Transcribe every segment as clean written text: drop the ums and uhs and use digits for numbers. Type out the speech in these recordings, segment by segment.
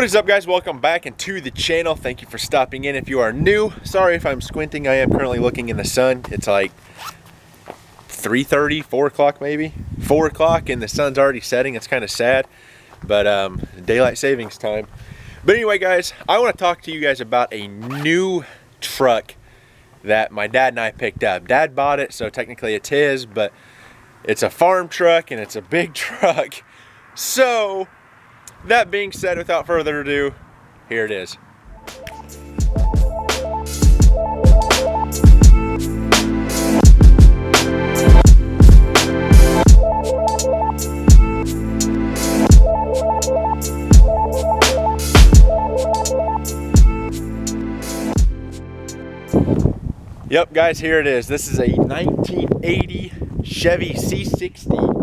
What is up, guys? Welcome back into the channel. Thank you for stopping in. If you are new, sorry if I'm squinting. I am currently looking in the sun. It's like 3:30, 4 o'clock maybe. 4 o'clock and the sun's already setting. It's kind of sad, but daylight savings time. But anyway, guys, I want to talk to you guys about a new truck that my dad and I picked up. Dad bought it, so technically it's his, but it's a farm truck and it's a big truck. So that being said, without further ado, here it is. Yep, guys, here it is. This is a 1980 Chevy C60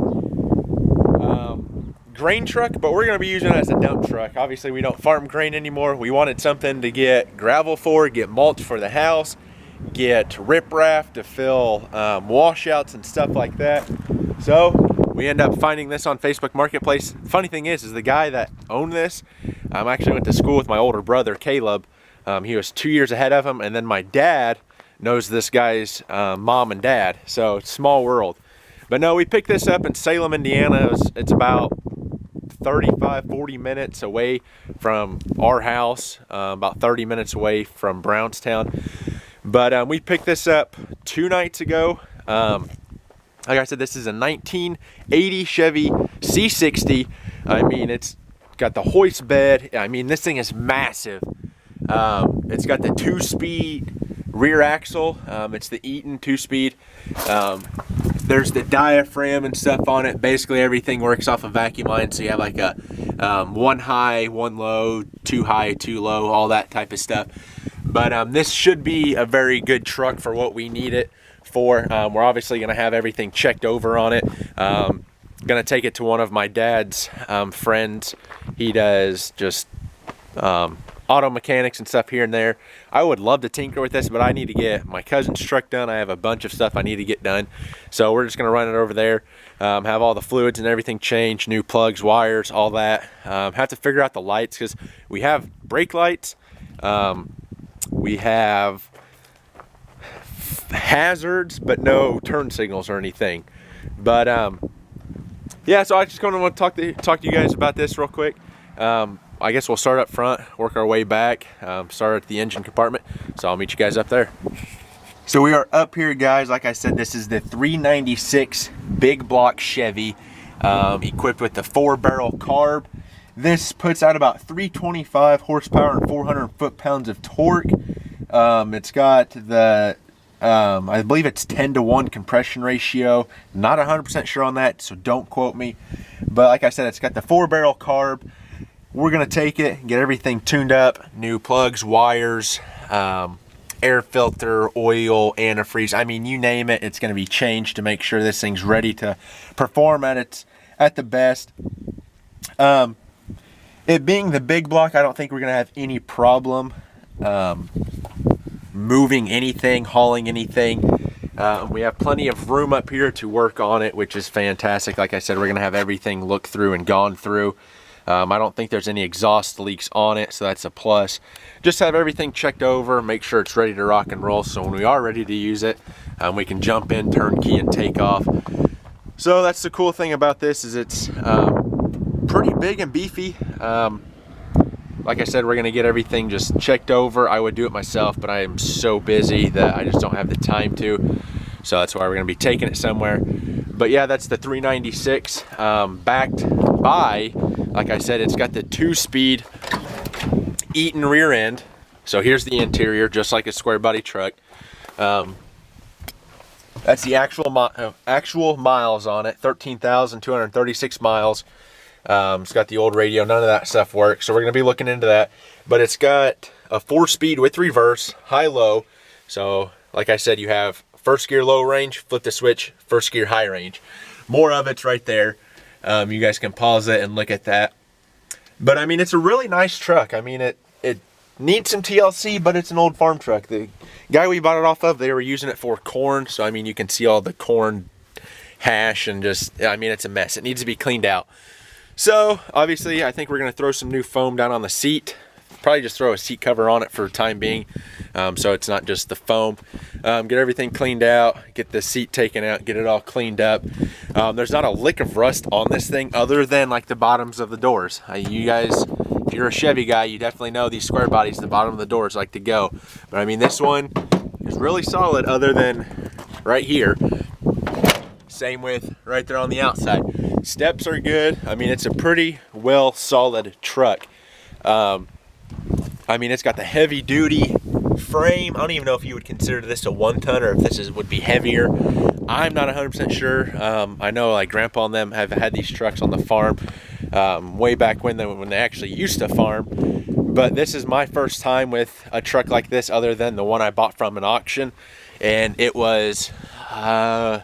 grain truck, but we're going to be using it as a dump truck. Obviously, we don't farm grain anymore. We wanted something to get gravel for, get mulch for the house, get riprap to fill washouts and stuff like that. So we end up finding this on Facebook Marketplace. Funny thing is the guy that owned this, I actually went to school with my older brother, Caleb. He was 2 years ahead of him, and then my dad knows this guy's mom and dad, so it's a small world. But no, we picked this up in Salem, Indiana. It's about 35-40 minutes away from our house, about 30 minutes away from Brownstown. But we picked this up 2 nights ago. Like I said, this is a 1980 Chevy C60. I mean, it's got the hoist bed. I mean, this thing is massive. It's got the 2-speed rear axle. It's the Eaton 2-speed. There's the diaphragm and stuff on it. Basically everything works off a vacuum line, so you have like a 1 high, 1 low, 2 high, 2 low, all that type of stuff. But this should be a very good truck for what we need it for. We're obviously going to have everything checked over on it. Going to take it to one of my dad's friends. He does just auto mechanics and stuff here and there. I would love to tinker with this, but I need to get my cousin's truck done. I have a bunch of stuff I need to get done, so we're just going to run it over there, have all the fluids and everything changed, new plugs, wires, all that. Have to figure out the lights, because we have brake lights, we have hazards, but no turn signals or anything. But yeah, so I just kind of want to talk to you guys about this real quick. I guess we'll start up front, work our way back, start at the engine compartment. So I'll meet you guys up there. So we are up here, guys. Like I said, this is the 396 big block Chevy, equipped with the 4-barrel carb. This puts out about 325 horsepower and 400 foot-pounds of torque. It's got the, I believe it's 10-to-1 compression ratio. Not 100% sure on that, so don't quote me. But like I said, it's got the 4-barrel carb. We're going to take it and get everything tuned up. New plugs, wires, air filter, oil, antifreeze. I mean, you name it, it's going to be changed to make sure this thing's ready to perform at the best. It being the big block, I don't think we're going to have any problem moving anything, hauling anything. We have plenty of room up here to work on it, which is fantastic. Like I said, we're going to have everything looked through and gone through. I don't think there's any exhaust leaks on it, so that's a plus. Just have everything checked over, make sure it's ready to rock and roll, so when we are ready to use it, we can jump in, turn key, and take off. So that's the cool thing about this, is it's pretty big and beefy. Like I said, we're going to get everything just checked over. I would do it myself, but I am so busy that I just don't have the time to. So that's why we're going to be taking it somewhere. But yeah, that's the 396, backed by, like I said, it's got the 2-speed Eaton rear end. So here's the interior, just like a square body truck. That's the actual miles on it, 13,236 miles. It's got the old radio, none of that stuff works, so we're going to be looking into that. But it's got a 4-speed with reverse, high-low. So like I said, you have first gear low range, flip the switch, first gear high range. More of it's right there. You guys can pause it and look at that. But I mean, it's a really nice truck. I mean, it needs some TLC, but it's an old farm truck. The guy we bought it off of, they were using it for corn. So I mean, you can see all the corn hash and just, I mean, it's a mess. It needs to be cleaned out. So obviously I think we're gonna throw some new foam down on the seat. Probably just throw a seat cover on it for the time being, so it's not just the foam. Get everything cleaned out, get the seat taken out, get it all cleaned up. There's not a lick of rust on this thing other than like the bottoms of the doors. You guys, if you're a Chevy guy, you definitely know these square bodies, the bottom of the doors like to go. But I mean, this one is really solid other than right here. Same with right there on the outside. Steps are good. I mean, it's a pretty well solid truck. I mean, it's got the heavy duty frame. I don't even know if you would consider this a 1-ton or if this would be heavier. I'm not 100% sure. I know like Grandpa and them have had these trucks on the farm way back when they actually used to farm. But this is my first time with a truck like this other than the one I bought from an auction. And it was a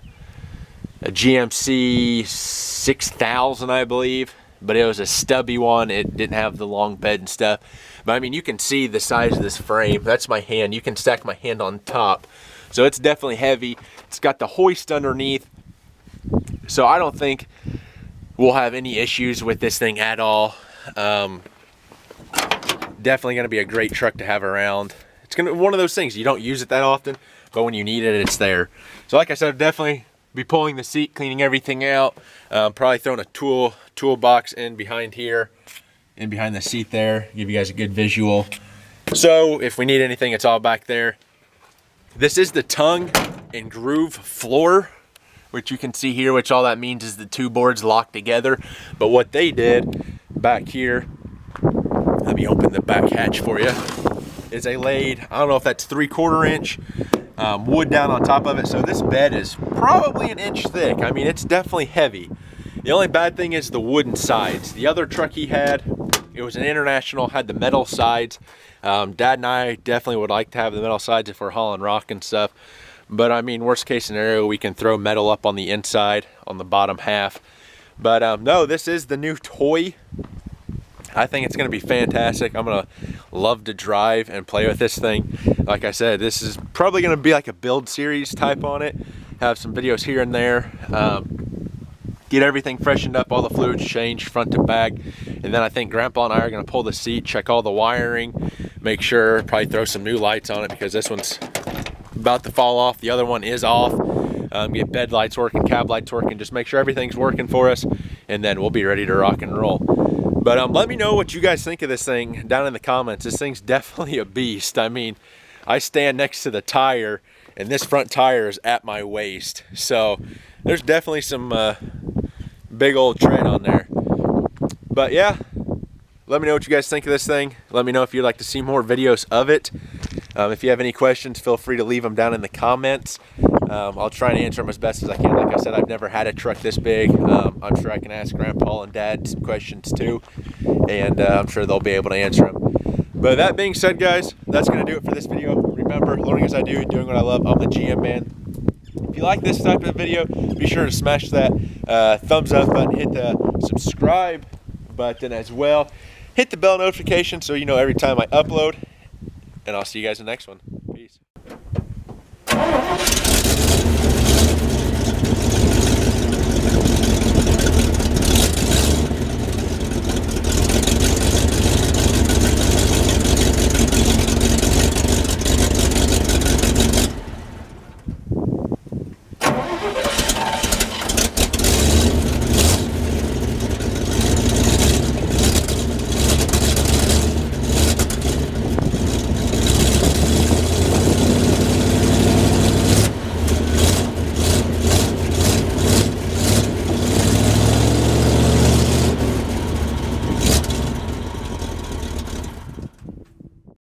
GMC 6000, I believe. But it was a stubby one. It didn't have the long bed and stuff. But I mean, you can see the size of this frame. That's my hand. You can stack my hand on top. So it's definitely heavy. It's got the hoist underneath. So I don't think we'll have any issues with this thing at all. Definitely going to be a great truck to have around. It's going to be one of those things. You don't use it that often, but when you need it, it's there. So like I said, definitely be pulling the seat, cleaning everything out, probably throwing a toolbox in behind here, in behind the seat there, give you guys a good visual. So if we need anything, it's all back there. This is the tongue and groove floor, which you can see here, which all that means is the two boards locked together. But what they did back here, let me open the back hatch for you, is they laid, I don't know if that's 3/4 inch wood down on top of it. So this bed is probably an inch thick. I mean, it's definitely heavy. The only bad thing is the wooden sides. The other truck he had, it was an International, had the metal sides. Dad and I definitely would like to have the metal sides if we're hauling rock and stuff. But I mean, worst case scenario, we can throw metal up on the inside, on the bottom half. But no, this is the new toy. I think it's going to be fantastic. I'm going to love to drive and play with this thing. Like I said, this is probably going to be like a build series type on it. Have some videos here and there. Get everything freshened up, all the fluids changed front to back. And then I think Grandpa and I are going to pull the seat, check all the wiring, make sure, probably throw some new lights on it because this one's about to fall off. The other one is off. Get bed lights working, cab lights working, just make sure everything's working for us. And then we'll be ready to rock and roll. But let me know what you guys think of this thing down in the comments. This thing's definitely a beast. I mean, I stand next to the tire and this front tire is at my waist. So there's definitely some big old tread on there. But yeah, let me know what you guys think of this thing. Let me know if you'd like to see more videos of it. If you have any questions, feel free to leave them down in the comments. I'll try and answer them as best as I can. Like I said, I've never had a truck this big. I'm sure I can ask Grandpa and Dad some questions too, and I'm sure they'll be able to answer them. But that being said, guys, that's going to do it for this video. Remember, learning as I do, doing what I love. I'm the GM man. If you like this type of video, be sure to smash that thumbs up button, hit the subscribe button as well. Hit the bell notification so you know every time I upload. And I'll see you guys in the next one. Peace.